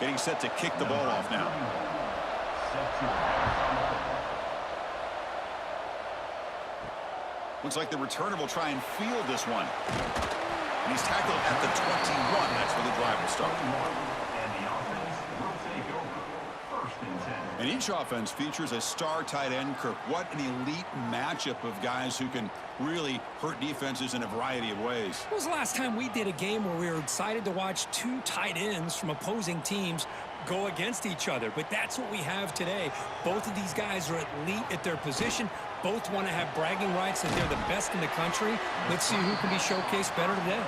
Getting set to kick the ball off now. Looks like the returner will try and field this one. And he's tackled at the 21. That's where the drive will start. And each offense features a star tight end, Kirk. What an elite matchup of guys who can really hurt defenses in a variety of ways. When was the last time we did a game where we were excited to watch two tight ends from opposing teams go against each other? But that's what we have today. Both of these guys are elite at their position. Both want to have bragging rights that they're the best in the country. Let's see who can be showcased better today.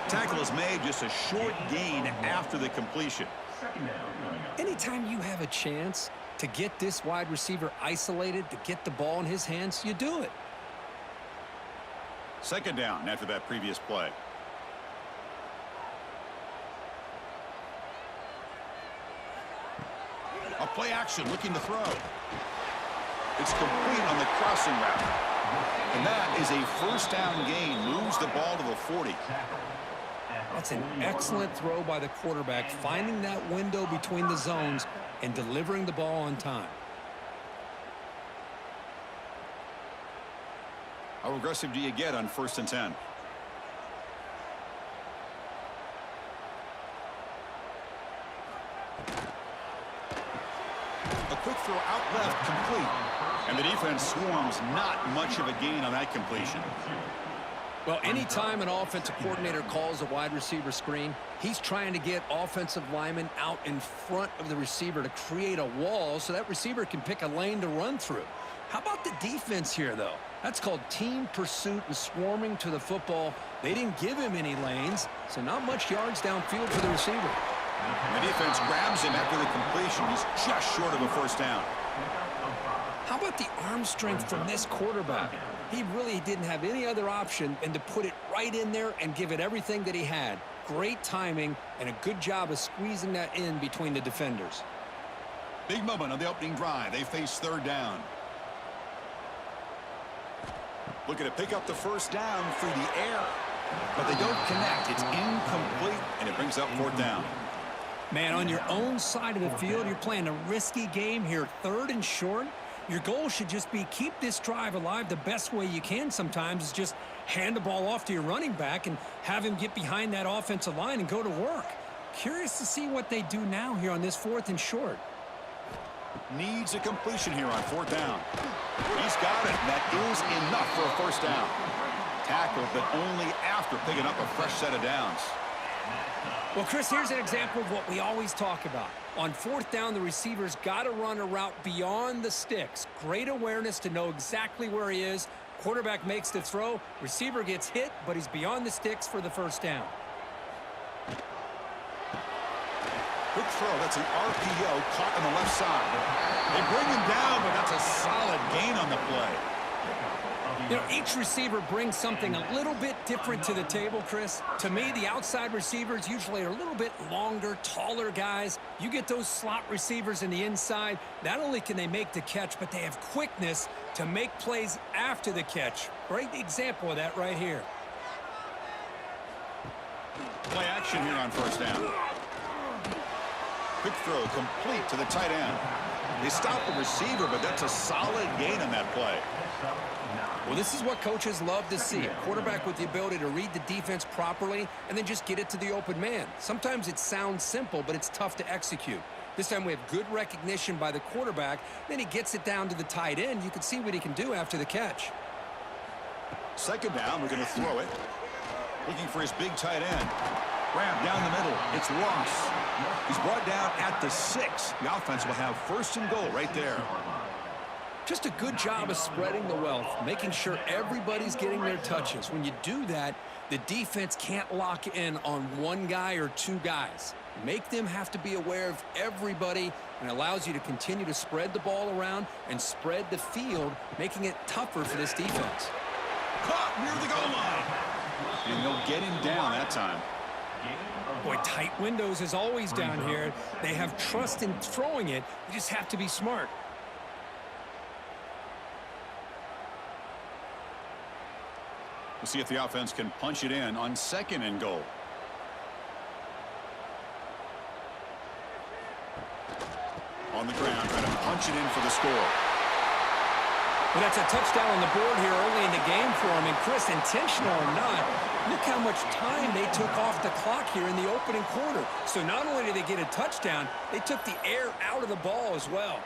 Tackle is made, just a short gain after the completion. Anytime you have a chance to get this wide receiver isolated, to get the ball in his hands, you do it. Second down after that previous play. A play action looking to throw. It's complete on the crossing route. And that is a first down gain. Moves the ball to the 40. That's an excellent throw by the quarterback, finding that window between the zones and delivering the ball on time. How aggressive do you get on 1st and 10? A quick throw out left, complete. And the defense swarms, not much of a gain on that completion. Well, anytime an offensive coordinator calls a wide receiver screen, he's trying to get offensive linemen out in front of the receiver to create a wall so that receiver can pick a lane to run through. How about the defense here, though? That's called team pursuit and swarming to the football. They didn't give him any lanes, so not much yards downfield for the receiver. The defense grabs him after the completion. He's just short of a first down. How about the arm strength from this quarterback? He really didn't have any other option than to put it right in there and give it everything that he had. Great timing and a good job of squeezing that in between the defenders. Big moment on the opening drive. They face third down. Looking to pick up the first down through the air. But they don't connect. It's incomplete, and it brings up fourth down. Man, on your own side of the field, you're playing a risky game here. 3rd and short. Your goal should just be keep this drive alive the best way you can sometimes is just hand the ball off to your running back and have him get behind that offensive line and go to work. Curious to see what they do now here on this 4th and short. Needs a completion here on 4th down. He's got it. That is enough for a first down. Tackled, but only after picking up a fresh set of downs. Well, Chris, here's an example of what we always talk about. On 4th down, the receiver's got to run a route beyond the sticks. Great awareness to know exactly where he is. Quarterback makes the throw. Receiver gets hit, but he's beyond the sticks for the first down. Quick throw. That's an RPO caught on the left side. They bring him down, but that's a solid gain on the play. You know, each receiver brings something a little bit different to the table, Chris. To me, the outside receivers usually are a little bit longer, taller guys. You get those slot receivers in the inside, not only can they make the catch, but they have quickness to make plays after the catch. Great example of that right here. Play action here on first down. Quick throw complete to the tight end. They stop the receiver, but that's a solid gain on that play. Well, this is what coaches love to see. A quarterback with the ability to read the defense properly and then just get it to the open man. Sometimes it sounds simple, but it's tough to execute. This time we have good recognition by the quarterback. Then he gets it down to the tight end. You can see what he can do after the catch. Second down, we're going to throw it. Looking for his big tight end. Grab down the middle. It's Ross. He's brought down at the 6. The offense will have 1st and goal right there. Just a good job of spreading the wealth, making sure everybody's getting their touches. When you do that, the defense can't lock in on one guy or two guys. Make them have to be aware of everybody, and allows you to continue to spread the ball around and spread the field, making it tougher for this defense. Caught near the goal line. And they'll get him down that time. Boy, tight windows is always down here. They have trust in throwing it. You just have to be smart. We'll see if the offense can punch it in on 2nd and goal. punching in for the score. Well, that's a touchdown on the board here early in the game for him. And Chris, intentional or not, look how much time they took off the clock here in the opening quarter. So not only did they get a touchdown, they took the air out of the ball as well.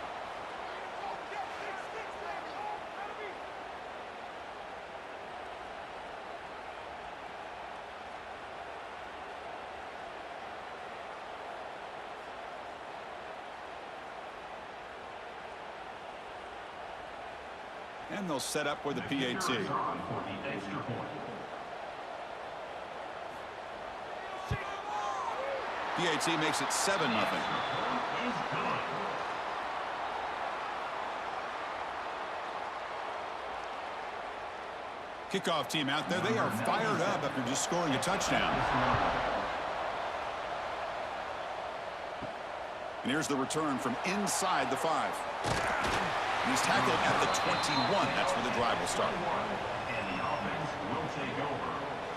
And they'll set up with the PAT. PAT makes it 7-0. Kickoff team out there. They are fired up after just scoring a touchdown. And here's the return from inside the 5. He's tackled at the 21. That's where the drive will start. And the offense will take over.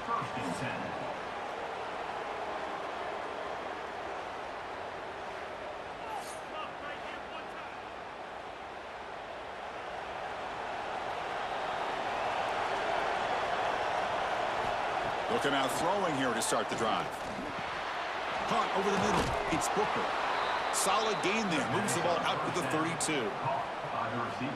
1st and 10. Looking out throwing here to start the drive. Caught over the middle. It's Booker. Solid gain there. Moves the ball out to the 32.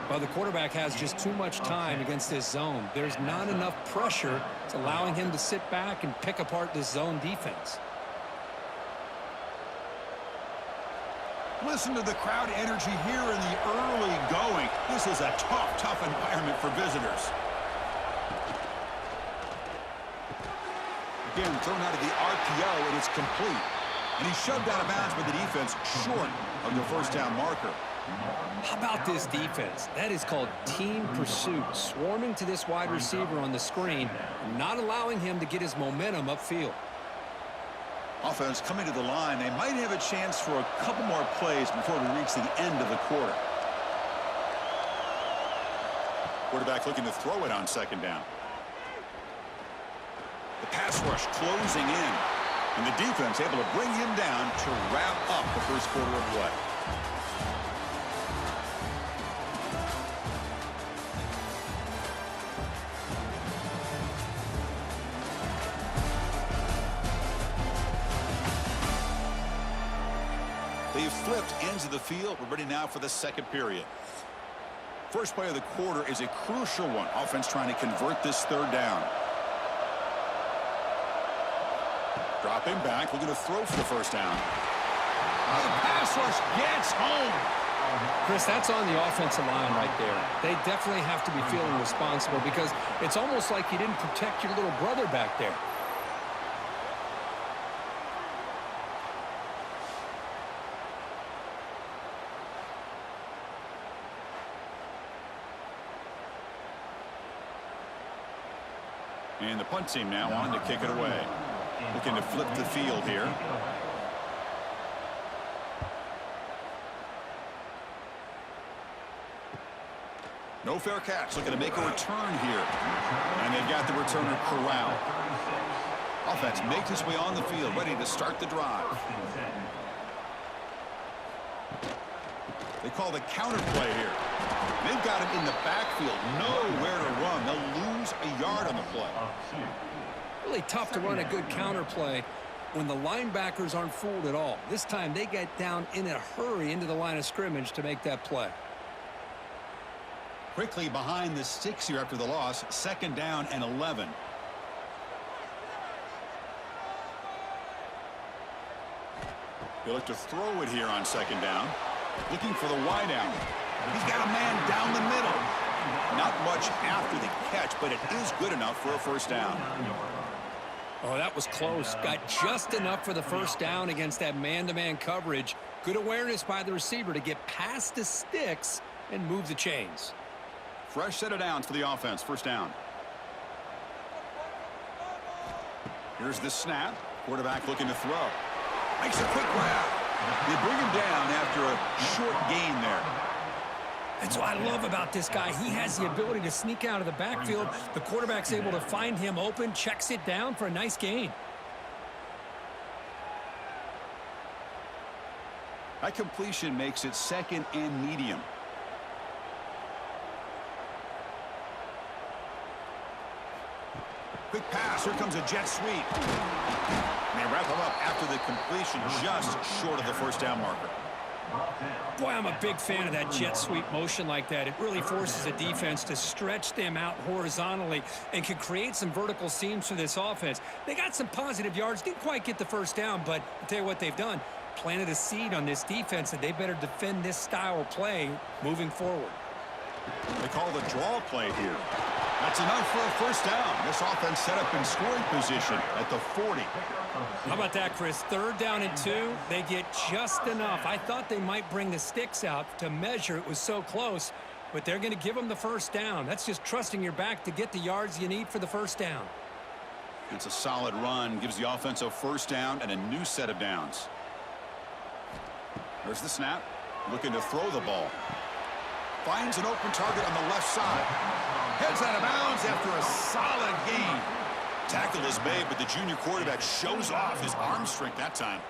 Well, the quarterback has just too much time against this zone. There's not enough pressure. It's allowing him to sit back and pick apart this zone defense. Listen to the crowd energy here in the early going. This is a tough environment for visitors. Again, thrown out of the RPO, and it's complete. And he's shoved out of bounds by the defense short of the first down marker. How about this defense? That is called team pursuit. Swarming to this wide receiver on the screen, not allowing him to get his momentum upfield. Offense coming to the line. They might have a chance for a couple more plays before we reach the end of the quarter. Quarterback looking to throw it on 2nd down. The pass rush closing in. And the defense able to bring him down to wrap up the first quarter of play. They've flipped ends of the field. We're ready now for the second period. First play of the quarter is a crucial one. Offense trying to convert this 3rd down. Dropping back, looking to throw for the first down. The pass rush gets home. Chris, that's on the offensive line right there. They definitely have to be feeling responsible because it's almost like you didn't protect your little brother back there. And the punt team now on to kick it away. Looking to flip the field here. No fair catch. Looking to make a return here. And they've got the returner corralled. Offense makes its way on the field, ready to start the drive. They call the counter play here. They've got him in the backfield. Nowhere to run. They'll lose a yard on the play. Really tough to run a good counter play when the linebackers aren't fooled at all. This time they get down in a hurry into the line of scrimmage to make that play. Quickly behind the sticks here after the loss. 2nd down and 11. They look to throw it here on 2nd down. Looking for the wide out. He's got a man down the middle. Not much after the catch, but it is good enough for a first down. Oh, that was close. Got just enough for the first down against that man-to-man coverage. Good awareness by the receiver to get past the sticks and move the chains. Fresh set of downs for the offense. First down. Here's the snap. Quarterback looking to throw. Makes a quick grab. They bring him down after a short gain there. That's what I love about this guy. He has the ability to sneak out of the backfield. The quarterback's able to find him open, checks it down for a nice gain. That completion makes it 2nd and medium. Quick pass. Here comes a jet sweep. And they wrap him up after the completion, just short of the first down marker. Boy, I'm a big fan of that jet sweep motion like that. It really forces a defense to stretch them out horizontally and can create some vertical seams for this offense. They got some positive yards, didn't quite get the first down, but I'll tell you what they've done. Planted a seed on this defense that they better defend this style of play moving forward. They call the draw play here. That's enough for a first down. This offense set up in scoring position at the 40. How about that, Chris? 3rd down and 2. They get just enough. I thought they might bring the sticks out to measure. It was so close, but they're going to give them the first down. That's just trusting your back to get the yards you need for the first down. It's a solid run. Gives the offense a first down and a new set of downs. There's the snap. Looking to throw the ball. Finds an open target on the left side. Heads out of bounds after a solid gain. Tackle is made, but the junior quarterback shows off his arm strength that time.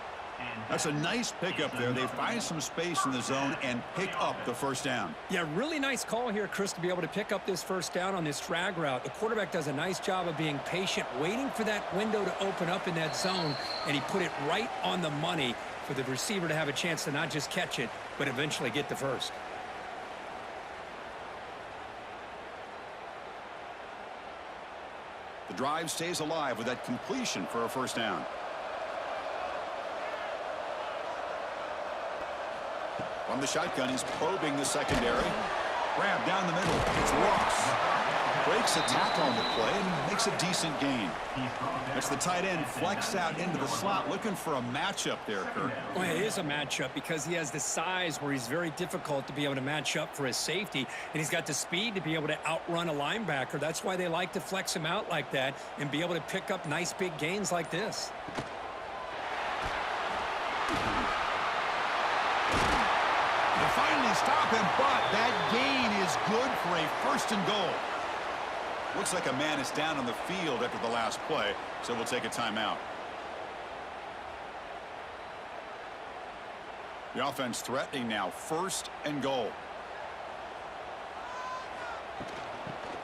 That's a nice pickup there. They find some space in the zone and pick up the first down. Yeah, really nice call here, Chris, to be able to pick up this first down on this drag route. The quarterback does a nice job of being patient, waiting for that window to open up in that zone, and he put it right on the money for the receiver to have a chance to not just catch it, but eventually get the first. The drive stays alive with that completion for a first down. From the shotgun, he's probing the secondary. Grab down the middle. It's Ross. Breaks a tackle on the play and makes a decent gain. It's the tight end flex out into the slot, looking for a matchup there, Kirk. Well, it is a matchup because he has the size where he's very difficult to be able to match up for his safety, and he's got the speed to be able to outrun a linebacker. That's why they like to flex him out like that and be able to pick up nice big gains like this. They finally stop him, but that gain is good for a 1st and goal. Looks like a man is down on the field after the last play, so we'll take a timeout. The offense threatening now, 1st and goal.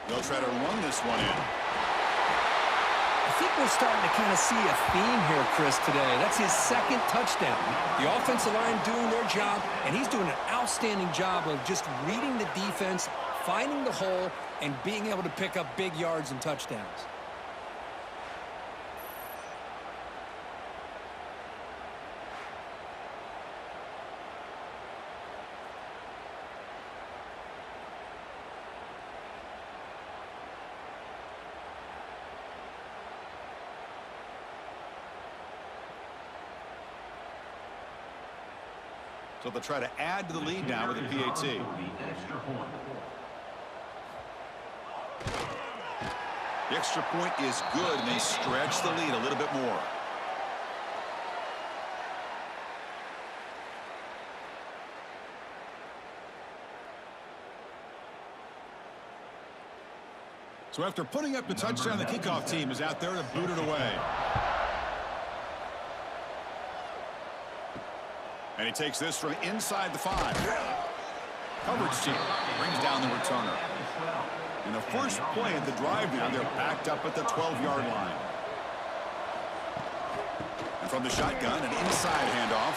They'll try to run this one in. I think we're starting to kind of see a theme here, Chris, today. That's his 2nd touchdown. The offensive line doing their job, and he's doing an outstanding job of just reading the defense, finding the hole, and being able to pick up big yards and touchdowns. So they'll try to add to the lead now with a PAT. The extra point is good, and they stretch the lead a little bit more. So after putting up the touchdown, the kickoff team is out there to boot it away. And he takes this from inside the 5. Coverage team brings down the returner. In the first play of the drive now, they're backed up at the 12-yard line. And from the shotgun, an inside handoff.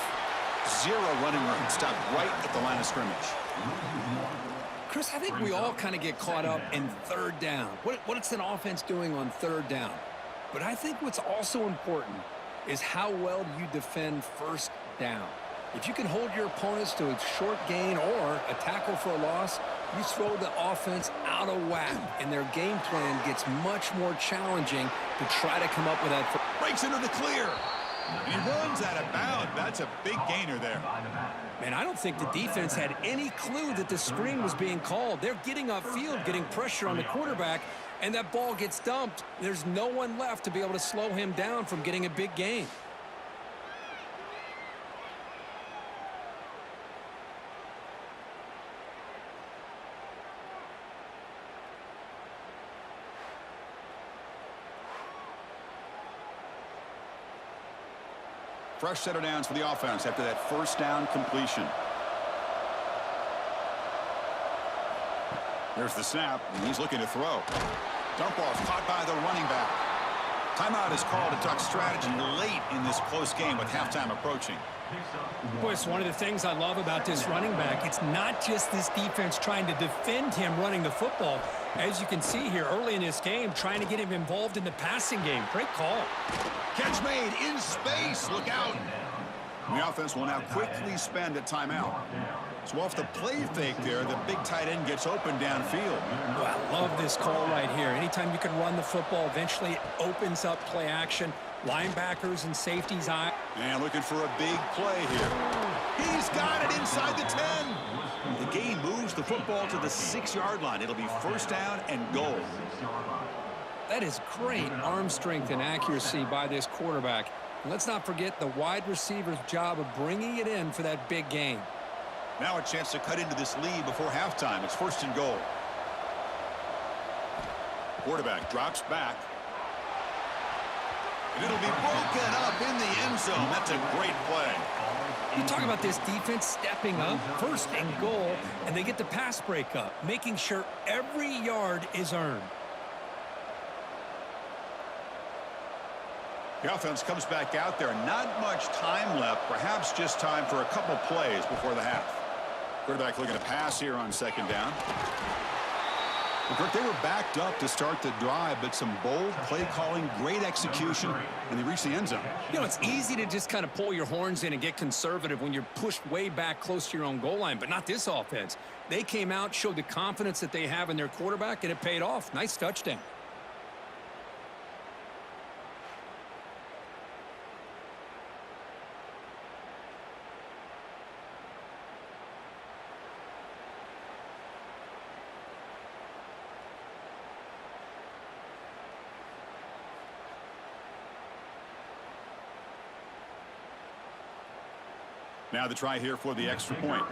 0 running room. Stopped right at the line of scrimmage. Chris, I think we all kind of get caught up in 3rd down. What's an offense doing on 3rd down? But I think what's also important is how well you defend 1st down. If you can hold your opponents to a short gain or a tackle for a loss, you throw the offense out of whack, and their game plan gets much more challenging to try to come up with that. Breaks into the clear. And he runs out of bounds. That's a big gainer there. Man, I don't think the defense had any clue that the screen was being called. They're getting upfield, getting pressure on the quarterback, and that ball gets dumped. There's no one left to be able to slow him down from getting a big gain. Fresh set of downs for the offense after that first down completion. There's the snap, and he's looking to throw. Dump off caught by the running back. Timeout is called to talk strategy late in this close game with halftime approaching. Boy, it's one of the things I love about this running back. It's not just this defense trying to defend him running the football. As you can see here early in this game, trying to get him involved in the passing game. Great call. Catch made in space. Look out. And the offense will now quickly spend a timeout. So off the play fake there, the big tight end gets open downfield. Well, I love this call right here. Anytime you can run the football, eventually it opens up play action. Linebackers and safeties eye. And looking for a big play here. He's got it inside the 10. The game moves the football to the 6-yard line. It'll be first down and goal. That is great arm strength and accuracy by this quarterback. And let's not forget the wide receiver's job of bringing it in for that big gain. Now a chance to cut into this lead before halftime. It's first and goal. Quarterback drops back. And it'll be broken up in the end zone. That's a great play. You talk about this defense stepping up, first and goal, and they get the pass break up, making sure every yard is earned. The offense comes back out there. Not much time left. Perhaps just time for a couple plays before the half. Quarterback looking to pass here on second down. Well, Kirk, they were backed up to start the drive, but some bold play calling, great execution, and they reached the end zone. You know, it's easy to just kind of pull your horns in and get conservative when you're pushed way back close to your own goal line, but not this offense. They came out, showed the confidence that they have in their quarterback, and it paid off. Nice touchdown. Now the try here for the extra point.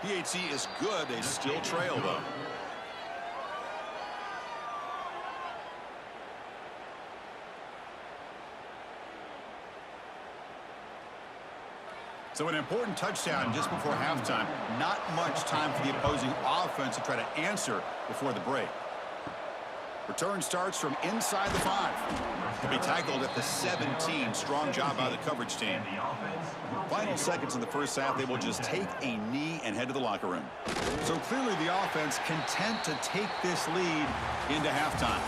PHC is good. They still trail, though. So an important touchdown just before halftime. Not much time for the opposing offense to try to answer before the break. Return starts from inside the 5. To be tackled at the 17. Strong job by the coverage team. Final seconds in the first half, they will just take a knee and head to the locker room. So clearly the offense content to take this lead into halftime.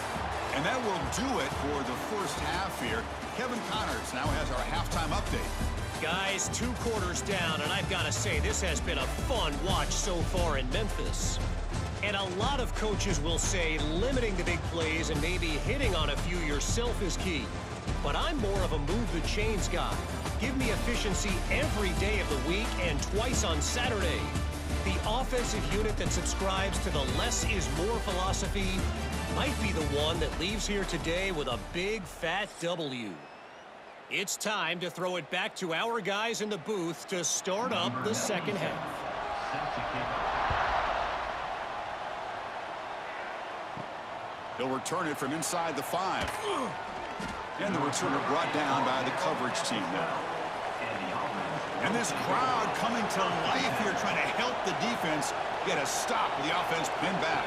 And that will do it for the first half here. Kevin Connors now has our halftime update. Guys, 2 quarters down, and I've got to say, this has been a fun watch so far in Memphis. And a lot of coaches will say limiting the big plays and maybe hitting on a few yourself is key. But I'm more of a move the chains guy. Give me efficiency every day of the week and twice on Saturday. The offensive unit that subscribes to the less is more philosophy might be the one that leaves here today with a big fat W. It's time to throw it back to our guys in the booth to start up the second half. He'll return it from inside the 5. And the returner brought down by the coverage team now. And this crowd coming to life here trying to help the defense get a stop with the offense pinned back.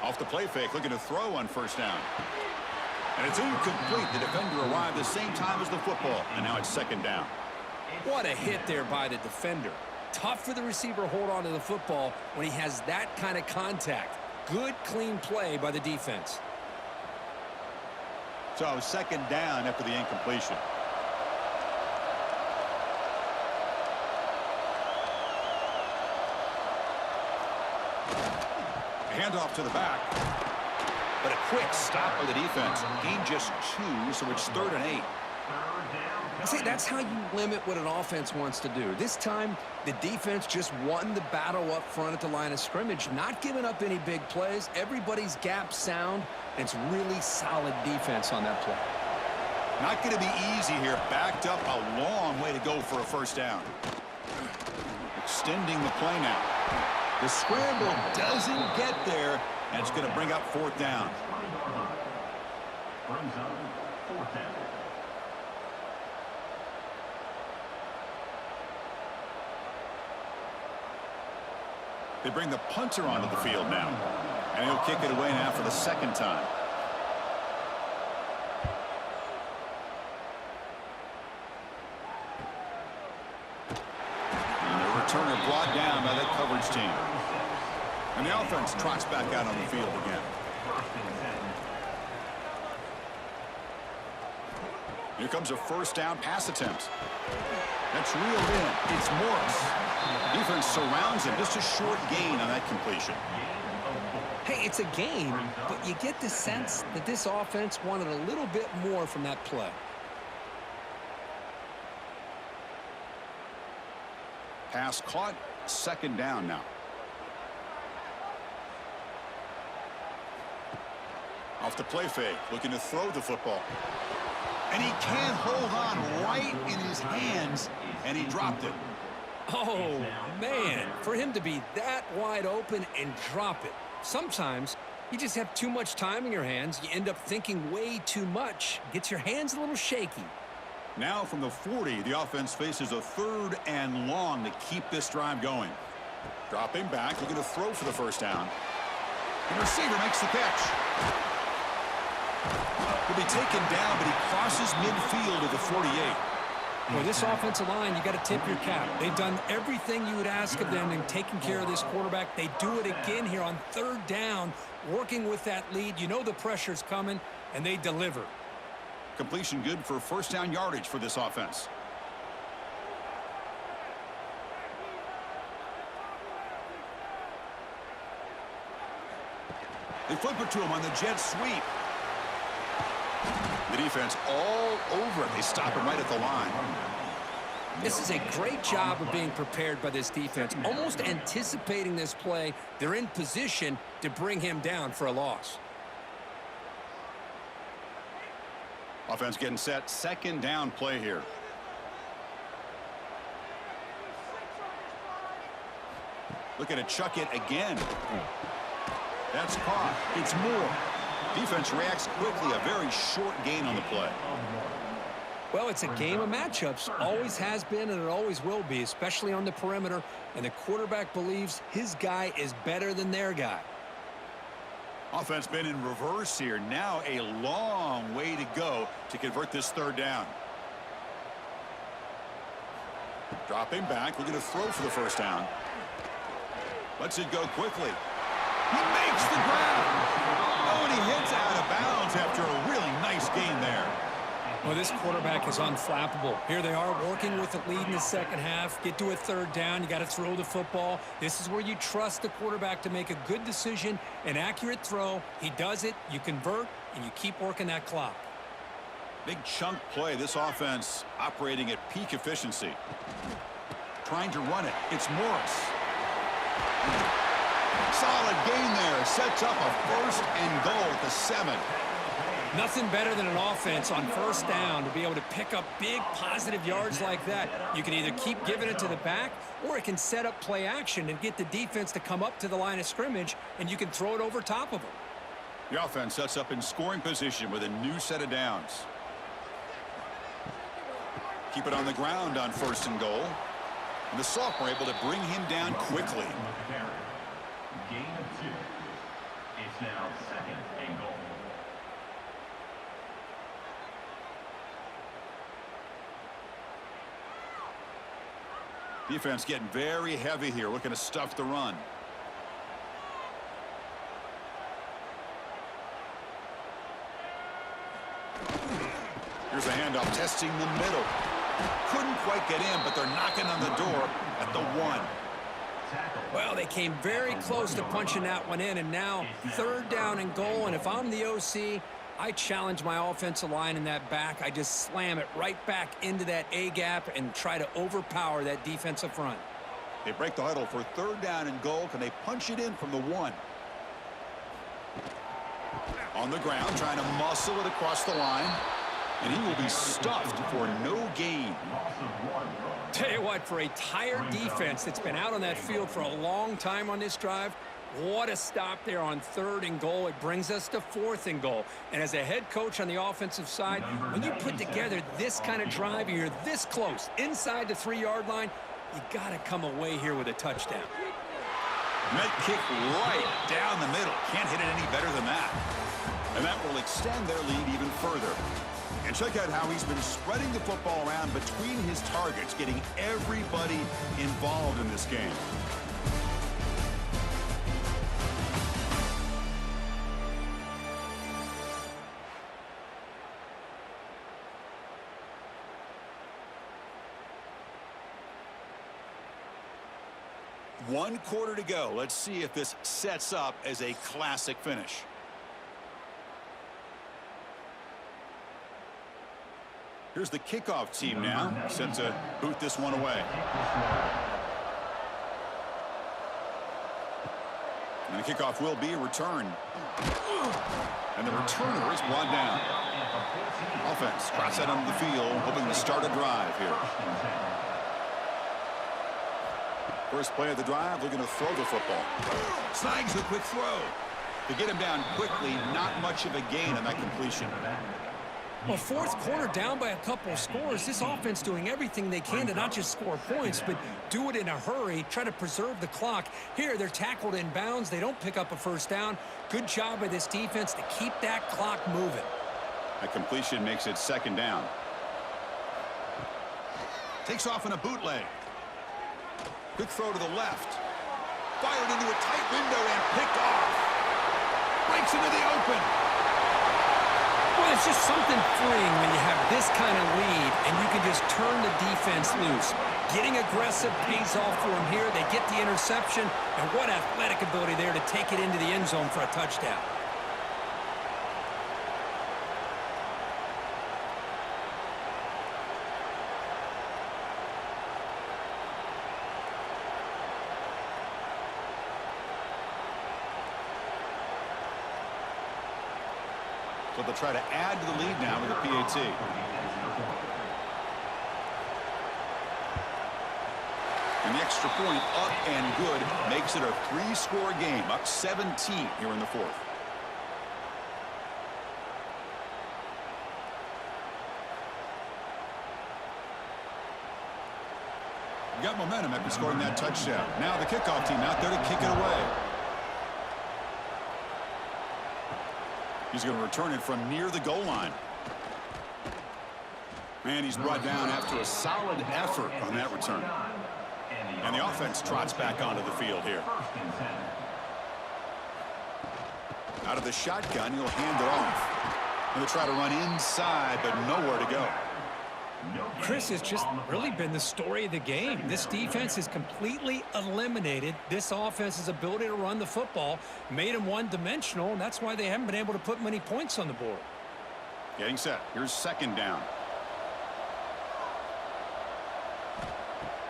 Off the play fake, looking to throw on first down. And it's incomplete. The defender arrived the same time as the football. And now it's second down. What a hit there by the defender. Tough for the receiver to hold on to the football when he has that kind of contact. Good, clean play by the defense. So second down after the incompletion. Handoff to the back. But a quick stop by the defense. Gain just 2, so it's 3rd and 8. See, that's how you limit what an offense wants to do. This time, the defense just won the battle up front at the line of scrimmage, not giving up any big plays. Everybody's gap sound, and it's really solid defense on that play. Not going to be easy here. Backed up a long way to go for a first down. Extending the play now. The scramble doesn't get there, and it's going to bring up 4th down. Brings up fourth down. They bring the punter onto the field now. And he'll kick it away now for the second time. And the returner brought down by that coverage team. And the offense trots back out on the field again. Here comes a first down pass attempt. That's reeled in. It's Morris. Defense surrounds him. Just a short gain on that completion. Hey, it's a game, but you get the sense that this offense wanted a little bit more from that play. Pass caught. Second down now. Off the play fake. Looking to throw the football. And he can't hold on right in his hands, and he dropped it. Oh, man, for him to be that wide open and drop it. Sometimes you just have too much time in your hands. You end up thinking way too much. Gets your hands a little shaky. Now from the 40, the offense faces a third and long to keep this drive going. Dropping back, looking to throw for the first down. The receiver makes the catch. He'll be taken down, but he crosses midfield at the 48. Well, this offensive line, you got to tip your cap. They've done everything you would ask of them in taking care of this quarterback. They do it again here on third down, working with that lead. You know the pressure's coming, and they deliver. Completion good for first down yardage for this offense. They flip it to him on the jet sweep. The defense all over it. They stop him right at the line. This is a great job of being prepared by this defense, almost anticipating this play. They're in position to bring him down for a loss. Offense getting set. Second down play here. Looking to chuck it again. That's caught. It's Moore. Defense reacts quickly. A very short gain on the play. Well, it's a game of matchups. Always has been, and it always will be, especially on the perimeter. And the quarterback believes his guy is better than their guy. Offense been in reverse here. Now a long way to go to convert this third down. Dropping back, looking to throw for the first down. Lets it go quickly. He makes the grab. Oh, and he hits out of bounds after a really nice gain there. Well, this quarterback is unflappable. Here they are working with the lead in the second half. Get to a third down. You got to throw the football. This is where you trust the quarterback to make a good decision, an accurate throw. He does it, you convert, and you keep working that clock. Big chunk play. This offense operating at peak efficiency. Trying to run it. It's Morris. Solid gain there. Sets up a first and goal at the 7. Nothing better than an offense on first down to be able to pick up big positive yards like that. You can either keep giving it to the back, or it can set up play action and get the defense to come up to the line of scrimmage, and you can throw it over top of them. The offense sets up in scoring position with a new set of downs. Keep it on the ground on first and goal. And the sophomore able to bring him down quickly. Gain of 2. It's now second and goal. Defense getting very heavy here, looking to stuff the run. Here's a handoff, testing the middle. Couldn't quite get in, but they're knocking on the door at the 1. Well, they came very close to punching that one in, and now third down and goal. And if I'm the OC, I challenge my offensive line in that back. I just slam it right back into that A-gap and try to overpower that defensive front. They break the huddle for third down and goal. Can they punch it in from the 1? On the ground, trying to muscle it across the line. And he will be stuffed for no gain. Tell you what, for a tired defense that's been out on that field for a long time on this drive, What a stop there on 3rd and goal. It brings us to 4th and goal. And as a head coach on the offensive side, when you put together this kind of drive, you're this close inside the 3-yard line, you got to come away here with a touchdown. Net kick right down the middle. Can't hit it any better than that. And that will extend their lead even further. And check out how he's been spreading the football around between his targets, getting everybody involved in this game. One quarter to go. Let's see if this sets up as a classic finish. Here's the kickoff team now, set to boot this one away. And the kickoff will be returned. And the returner is brought down. Offense cross that onto the field, hoping to start a drive here. First play of the drive, looking to throw the football. Snags the quick throw. To get him down quickly, not much of a gain on that completion. Well, 4th quarter down by a couple of scores. This offense doing everything they can to not just score points, but do it in a hurry, try to preserve the clock. Here, they're tackled in bounds. They don't pick up a first down. Good job by this defense to keep that clock moving. That completion makes it 2nd down. Takes off in a bootleg. Quick throw to the left. Fired into a tight window and picked off. Breaks into the open. Well, it's just something freeing when you have this kind of lead and you can just turn the defense loose. Getting aggressive pays off for them here. They get the interception, and what athletic ability there to take it into the end zone for a touchdown. So they'll try to add to the lead now with a PAT. And the extra point up and good makes it a 3-score game, up 17 here in the 4th. Got momentum after scoring that touchdown. Now the kickoff team out there to kick it away. He's going to return it from near the goal line. And he's brought down after a solid effort on that return. And the offense trots back onto the field here. Out of the shotgun, he'll hand it off. And they'll try to run inside, but nowhere to go. Chris, has just really been the story of the game. This defense has completely eliminated this offense's ability to run the football, made them one-dimensional, and that's why they haven't been able to put many points on the board. Getting set. Here's 2nd down.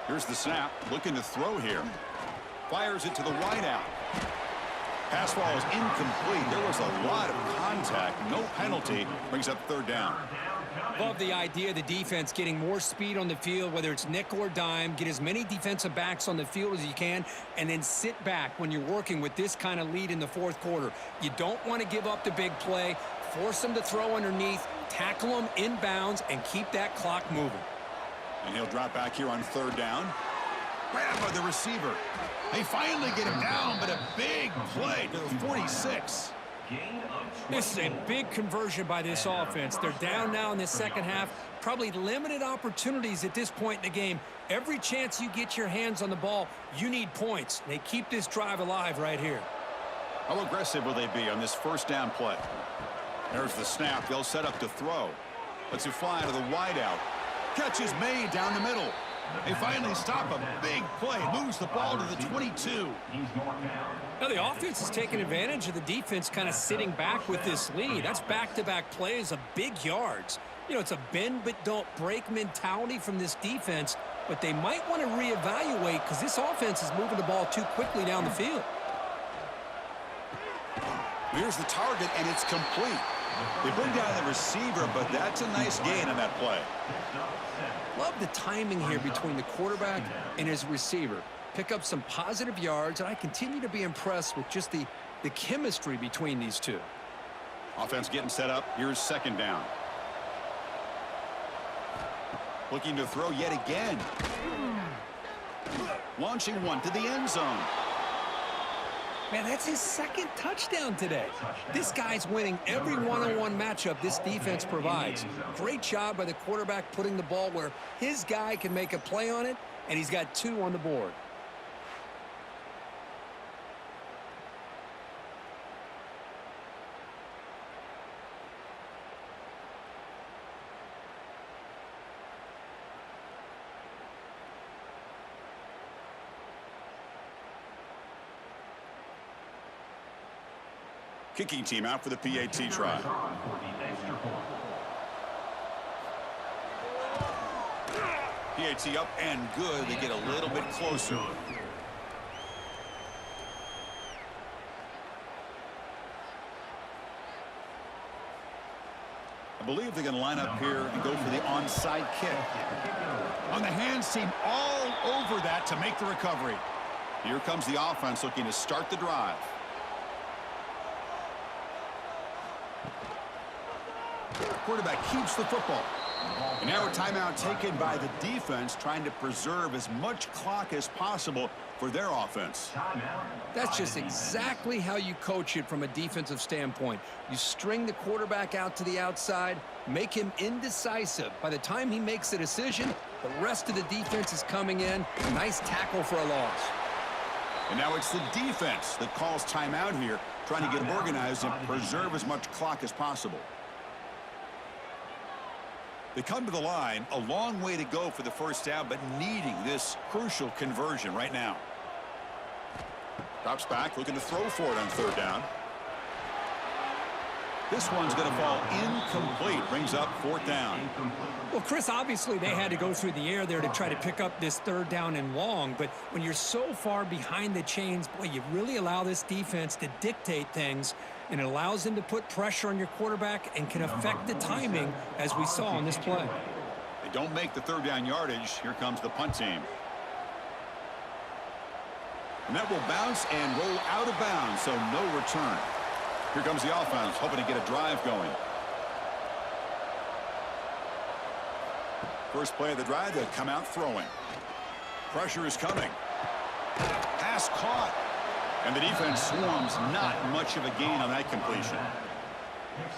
Here's the snap. Looking to throw here. Fires it to the wideout. Pass ball is incomplete. There was a lot of contact. No penalty. Brings up 3rd down. Love the idea of the defense getting more speed on the field, whether it's nickel or dime, get as many defensive backs on the field as you can, and then sit back when you're working with this kind of lead in the 4th quarter. You don't want to give up the big play, force them to throw underneath, tackle them in bounds, and keep that clock moving. And he'll drop back here on 3rd down. Grabbed by the receiver. They finally get him down, but a big play to the 46. This is a big conversion by this offense. They're down now in the 2nd half. Probably limited opportunities at this point in the game. Every chance you get your hands on the ball, you need points. They keep this drive alive right here. How aggressive will they be on this 1st down play? There's the snap. They'll set up to throw. Lets it fly to the wideout. Catch is made down the middle. They finally stop a big play. Moves the ball to the 22. Now the offense is taking advantage of the defense kind of sitting back with this lead. That's back-to-back plays of big yards. You know, it's a bend but don't break mentality from this defense, but they might want to reevaluate because this offense is moving the ball too quickly down the field. Here's the target, and it's complete. They bring down the receiver, but that's a nice gain on that play. Love the timing here between the quarterback and his receiver. pick up some positive yards, and I continue to be impressed with just the chemistry between these two. Offense getting set up. Here's second down. Looking to throw yet again. Launching one to the end zone. Man, that's his second touchdown today. This guy's winning every one-on-one matchup this defense provides. Great job by the quarterback putting the ball where his guy can make a play on it, and he's got 2 on the board. Kicking team out for the PAT try. PAT up and good. They get a little bit closer. I believe they're going to line up here and go for the onside kick. On the hands team, all over that to make the recovery. Here comes the offense looking to start the drive. Quarterback keeps the football. And now a timeout taken by the defense, trying to preserve as much clock as possible for their offense. That's just exactly how you coach it from a defensive standpoint. You string the quarterback out to the outside, make him indecisive. By the time he makes a decision, the rest of the defense is coming in. Nice tackle for a loss. And now it's the defense that calls timeout here, trying to get organized and preserve as much clock as possible. They come to the line, a long way to go for the first down, but needing this crucial conversion right now. Drops back, looking to throw for it on third down. This one's going to fall incomplete, brings up fourth down. Well, Chris, obviously they had to go through the air there to try to pick up this third down and long, but when you're so far behind the chains, boy, you really allow this defense to dictate things, and it allows them to put pressure on your quarterback and can affect the timing, as we saw on this play. They don't make the third down yardage. Here comes the punt team. And that will bounce and roll out of bounds, so no return. Here comes the offense, hoping to get a drive going. First play of the drive, they'll come out throwing. Pressure is coming. Pass caught. And the defense swarms, not much of a gain on that completion.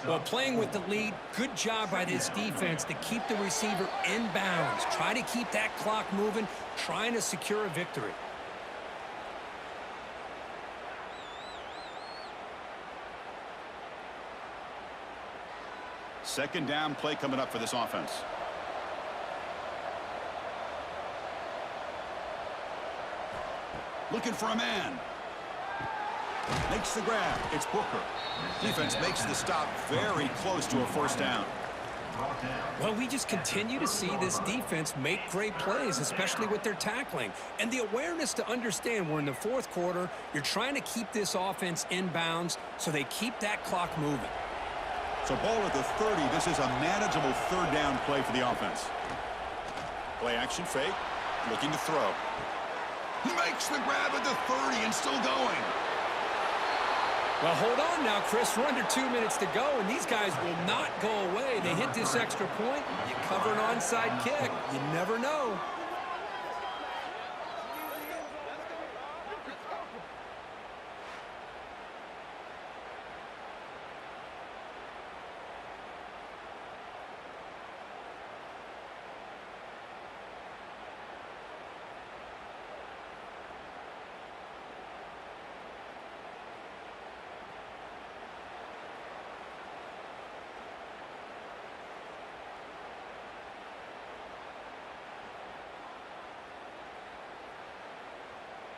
Well, playing with the lead, good job by this defense to keep the receiver in bounds. Try to keep that clock moving, trying to secure a victory. Second down play coming up for this offense. Looking for a man. Makes the grab. It's Booker. Defense makes the stop very close to a first down. Well, we just continue to see this defense make great plays, especially with their tackling. And the awareness to understand we're in the fourth quarter, you're trying to keep this offense in bounds so they keep that clock moving. So ball at the 30. This is a manageable third down play for the offense. Play action fake. Looking to throw. He makes the grab at the 30 and still going. Well, hold on now, Chris. We're under 2 minutes to go, and these guys will not go away. They hit this extra point. You cover an onside kick. You never know.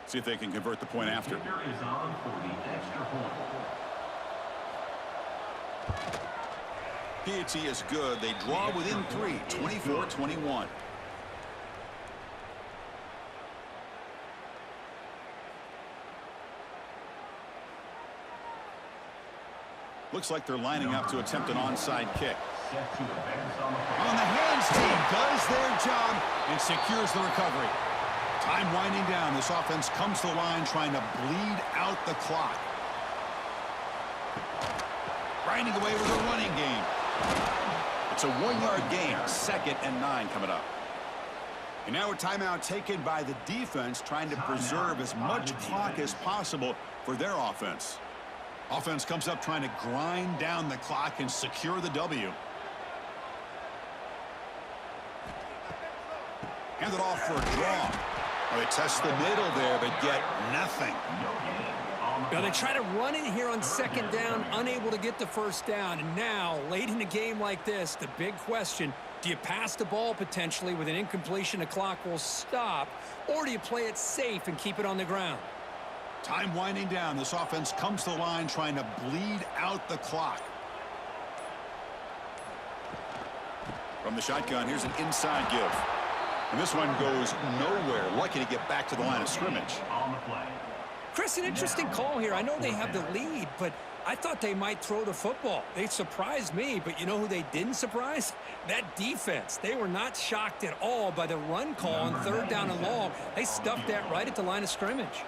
See if they can convert the point after. Is on for the extra point. PAT is good. They draw within 3, 24-21. Looks like they're lining up to attempt an onside kick. On the hands team does their job and secures the recovery. Time Time winding down. This offense comes to the line trying to bleed out the clock. Grinding away with a running game. It's a 1-yard gain. 2nd and 9 coming up. And now a timeout taken by the defense, trying to preserve as much clock as possible for their offense. Offense comes up trying to grind down the clock and secure the W. Hand it off for a draw. Well, they test the middle there, but get nothing. Now they try to run it here on 2nd down, unable to get the 1st down. And now, late in a game like this, the big question, do you pass the ball potentially with an incompletion, the clock will stop, or do you play it safe and keep it on the ground? Time winding down. This offense comes to the line trying to bleed out the clock. From the shotgun, here's an inside give. And this one goes nowhere. Lucky to get back to the line of scrimmage. On the play. Chris, an interesting call here. I know they have the lead, but I thought they might throw the football. They surprised me, but you know who they didn't surprise? That defense. They were not shocked at all by the run call on 3rd down and long. They stuffed that right at the line of scrimmage.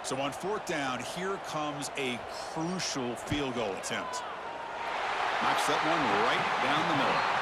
So on 4th down, here comes a crucial field goal attempt. Knocks that one right down the middle.